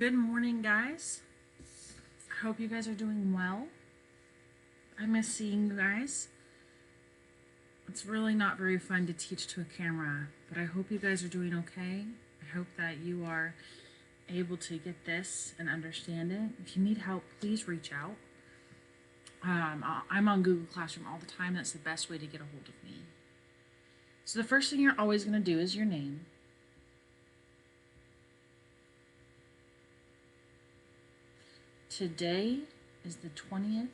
Good morning, guys. I hope you guys are doing well. I miss seeing you guys. It's really not very fun to teach to a camera, but I hope you guys are doing okay. I hope that you are able to get this and understand it. If you need help, please reach out. I'm on Google Classroom all the time. That's the best way to get a hold of me. So the first thing you're always going to do is your name. Today is the 20th.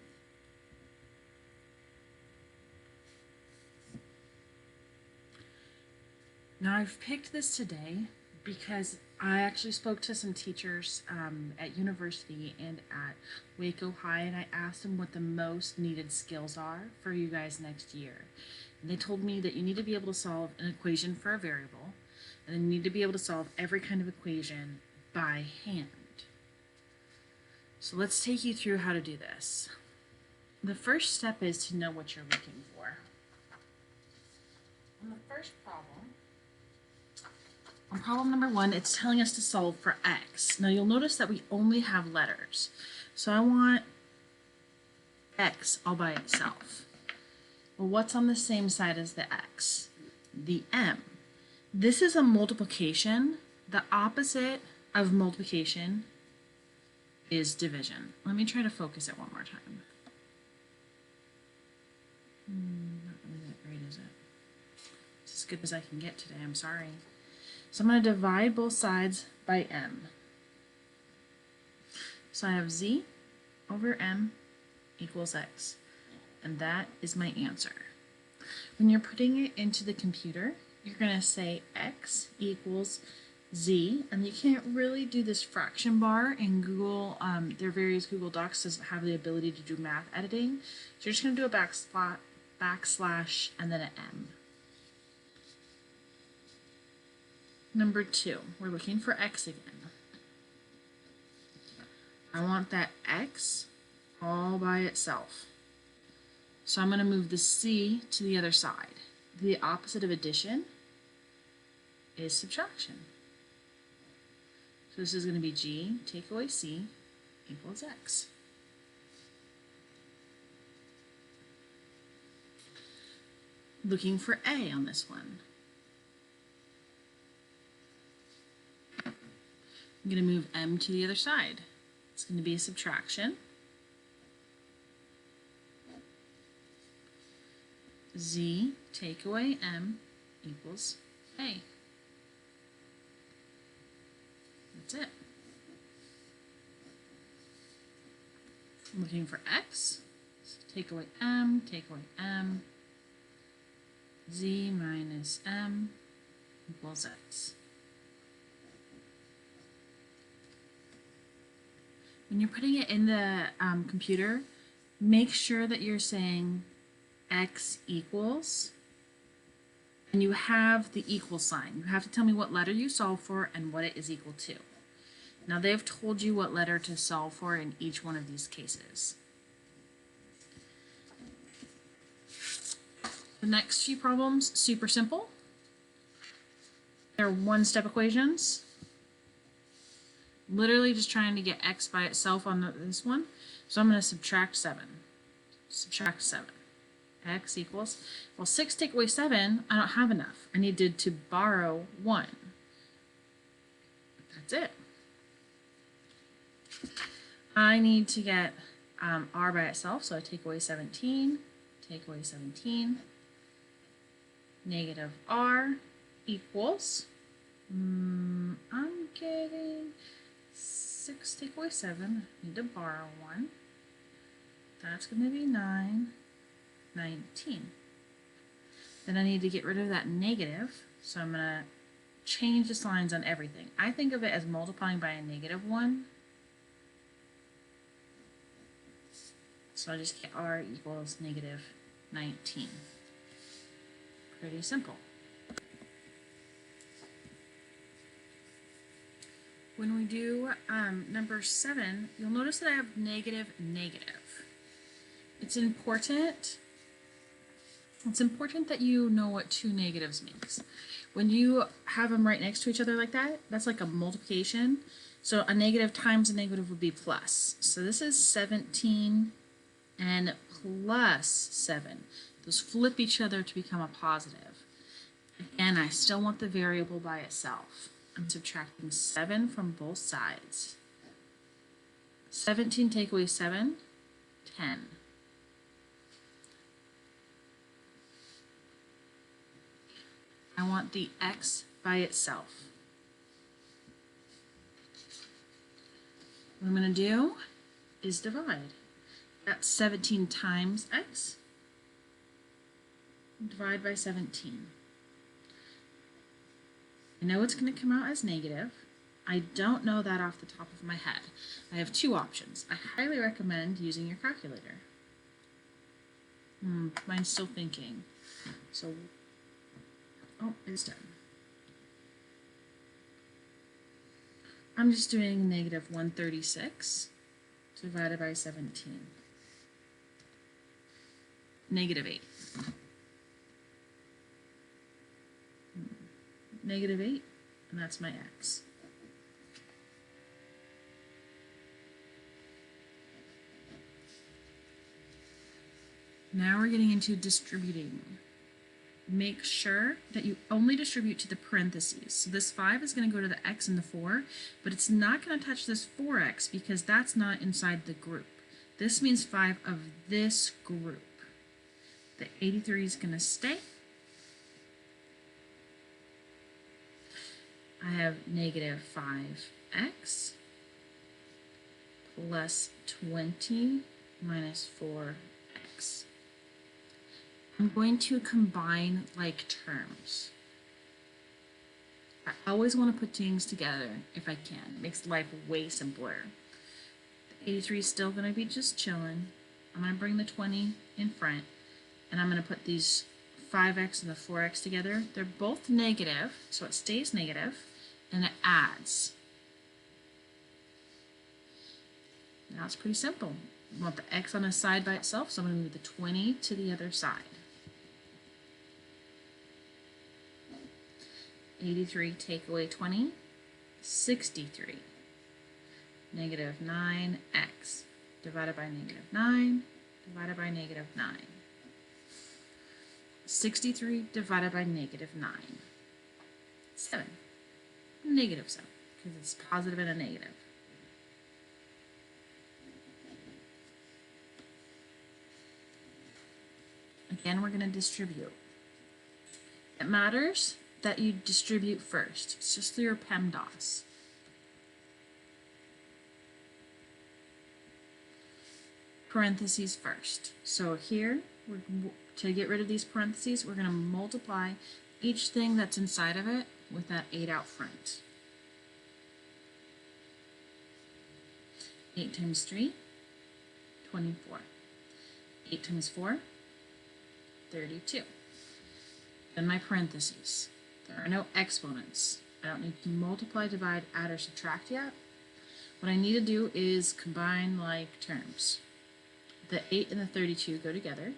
Now I've picked this today because I actually spoke to some teachers at university and at Waco High, and I asked them what the most needed skills are for you guys next year. And they told me that you need to be able to solve an equation for a variable, and then you need to be able to solve every kind of equation by hand. So let's take you through how to do this. The first step is to know what you're looking for. On the first problem, on problem number 1, it's telling us to solve for x. Now you'll notice that we only have letters. So I want x all by itself. Well, what's on the same side as the x? The m. This is a multiplication. The opposite of multiplication is division. Let me try to focus it one more time. Not really that great, is it? It's as good as I can get today, I'm sorry. So I'm going to divide both sides by m. So I have z over m equals x. And that is my answer. When you're putting it into the computer, you're going to say x equals z, and you can't really do this fraction bar in Google. There are various Google Docs that have the ability to do math editing. So you're just going to do a backslash and then an m. Number 2, we're looking for x again. I want that x all by itself. So I'm going to move the c to the other side. The opposite of addition is subtraction. So this is going to be g, take away c, equals x. Looking for a on this one. I'm going to move m to the other side. It's going to be a subtraction. Z, take away m, equals a. That's it. I'm looking for x. So take away m, z minus m equals x. When you're putting it in the computer, make sure that you're saying x equals, and you have the equal sign. You have to tell me what letter you solve for and what it is equal to. Now they've told you what letter to solve for in each one of these cases. The next few problems, super simple. They're one-step equations. Literally just trying to get x by itself on this one. So I'm going to subtract 7. Subtract 7. X equals, well, 6 take away 7, I don't have enough. I needed to borrow 1. That's it. I need to get r by itself, so I take away 17, negative r equals, I'm getting 6 take away 7, I need to borrow 1. That's going to be 9. 19. Then I need to get rid of that negative, so I'm going to change the signs on everything. I think of it as multiplying by a -1. So I just get r equals negative 19. Pretty simple. When we do number 7, you'll notice that I have negative. It's important that you know what two negatives means. When you have them right next to each other like that, that's like a multiplication. So a negative times a negative would be plus. So this is 17 and plus 7. Those flip each other to become a positive. Again, I still want the variable by itself. I'm subtracting 7 from both sides. 17 take away 7, 10. I want the x by itself. What I'm going to do is divide. That's 17 times x. Divide by 17. I know it's going to come out as negative. I don't know that off the top of my head. I have two options. I highly recommend using your calculator. Mine's still thinking. So, oh, it's done. I'm just doing negative 136 divided by 17. Negative 8. Negative 8, and that's my x. Now we're getting into distributing. Make sure that you only distribute to the parentheses. So this 5 is going to go to the x and the 4, but it's not going to touch this 4x because that's not inside the group. This means 5 of this group. The 83 is going to stay. I have negative 5x plus 20 minus 4x. I'm going to combine like terms. I always want to put things together if I can. It makes life way simpler. The 83 is still going to be just chilling. I'm going to bring the 20 in front, and I'm going to put these 5x and the 4x together. They're both negative, so it stays negative, and it adds. Now it's pretty simple. I want the x on a side by itself, so I'm going to move the 20 to the other side. 83 take away 20, 63. Negative 9x divided by negative 9 divided by negative 9. 63 divided by negative 9. 7. Negative 7, because it's positive and a negative. Again, we're going to distribute. It matters that you distribute first. It's just through your PEMDAS. Parentheses first. So here, to get rid of these parentheses, we're going to multiply each thing that's inside of it with that 8 out front. 8 times 3, 24. 8 times 4, 32. Then my parentheses. There are no exponents. I don't need to multiply, divide, add, or subtract yet. What I need to do is combine like terms. The 8 and the 32 go together.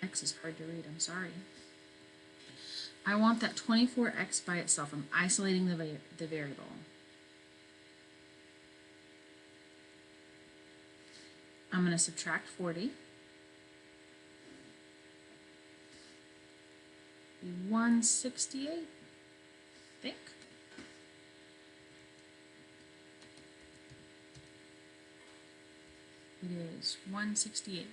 X is hard to read, I'm sorry. I want that 24x by itself. I'm isolating the variable. I'm going to subtract 40. 168, I think. It is 168.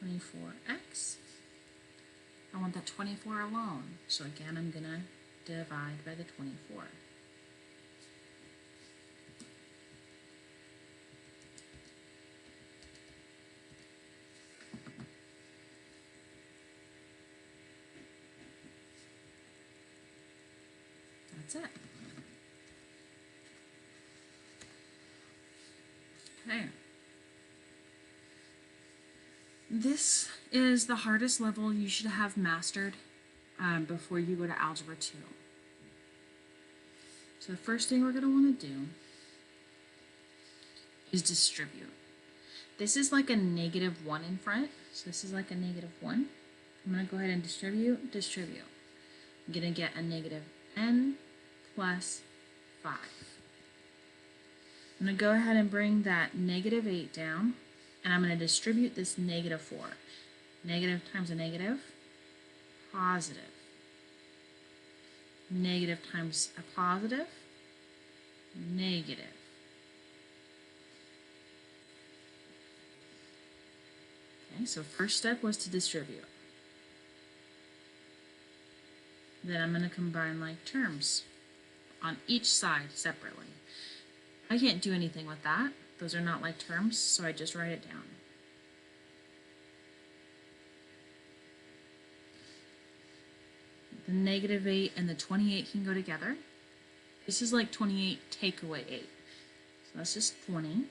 $24x. I want that 24 alone. So again, I'm going to divide by the 24. That's it. Okay. This is the hardest level you should have mastered before you go to Algebra 2. So the first thing we're going to want to do is distribute. This is like a -1 in front, so this is like a -1. I'm going to go ahead and distribute. I'm going to get a -n plus 5. I'm going to go ahead and bring that -8 down, and I'm going to distribute this -4. Negative times a negative, positive. Negative times a positive, negative. Okay, so first step was to distribute. Then I'm going to combine like terms on each side separately. I can't do anything with that. Those are not like terms, so I just write it down. The -8 and the 28 can go together. This is like 28 take away 8. So that's just 20.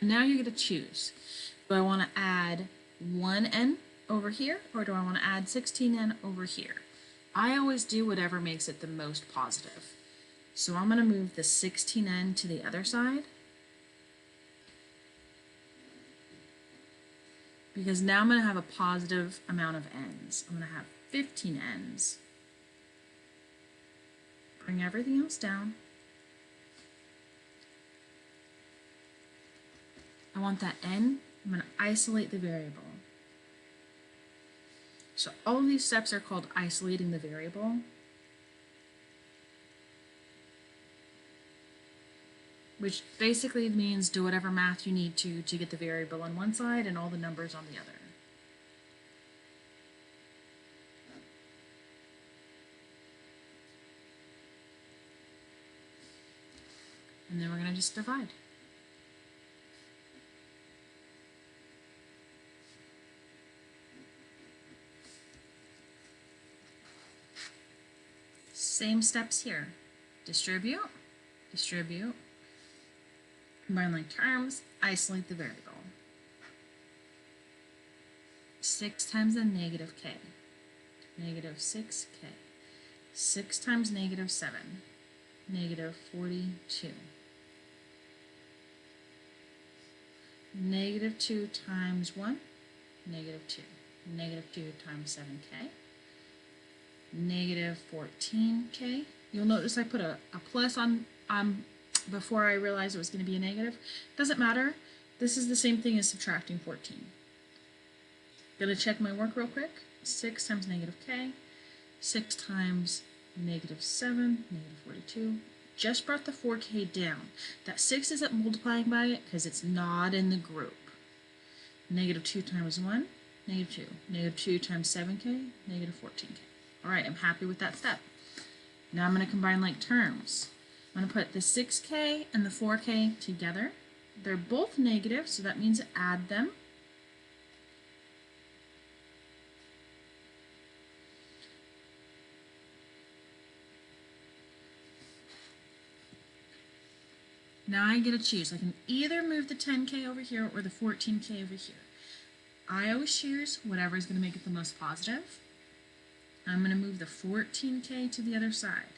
And now you're going to choose. Do I want to add 1n over here, or do I want to add 16n over here? I always do whatever makes it the most positive. So I'm going to move the 16n to the other side, because now I'm going to have a positive amount of n's. I'm going to have 15 n's. Bring everything else down. I want that n. I'm going to isolate the variable. So all of these steps are called isolating the variable. Which basically means do whatever math you need to get the variable on one side and all the numbers on the other. And then we're going to just divide. Same steps here. Distribute, distribute, combine like terms, isolate the variable. 6 times a -k, -6k. 6 times -7, -42. -2 times 1, -2. -2 times 7k. -14k. You'll notice I put a plus on before I realized it was going to be a negative. Doesn't matter. This is the same thing as subtracting 14. Gonna check my work real quick. 6 times -k. 6 times -7, -42. Just brought the 4k down. That 6 isn't multiplying by it because it's not in the group. -2 times 1, -2. -2 times 7k, -14k. Alright, I'm happy with that step. Now I'm going to combine like terms. I'm going to put the 6k and the 4k together. They're both negative, so that means add them. Now I get to choose. I can either move the 10k over here or the 14k over here. I always choose whatever is going to make it the most positive. I'm going to move the 14k to the other side.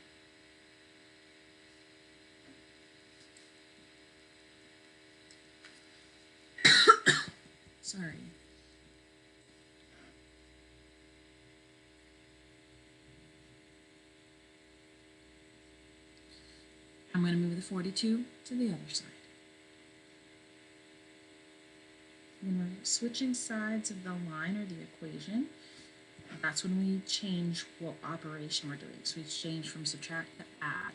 Sorry. I'm going to move the 42 to the other side. When we're switching sides of the line or the equation, that's when we change what operation we're doing. So we change from subtract to add.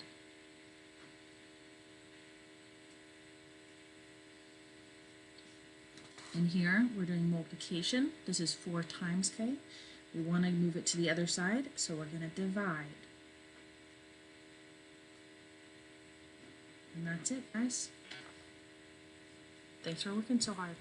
And here we're doing multiplication. This is 4 times k. We want to move it to the other side, so we're going to divide. And that's it, guys. Thanks for working so hard.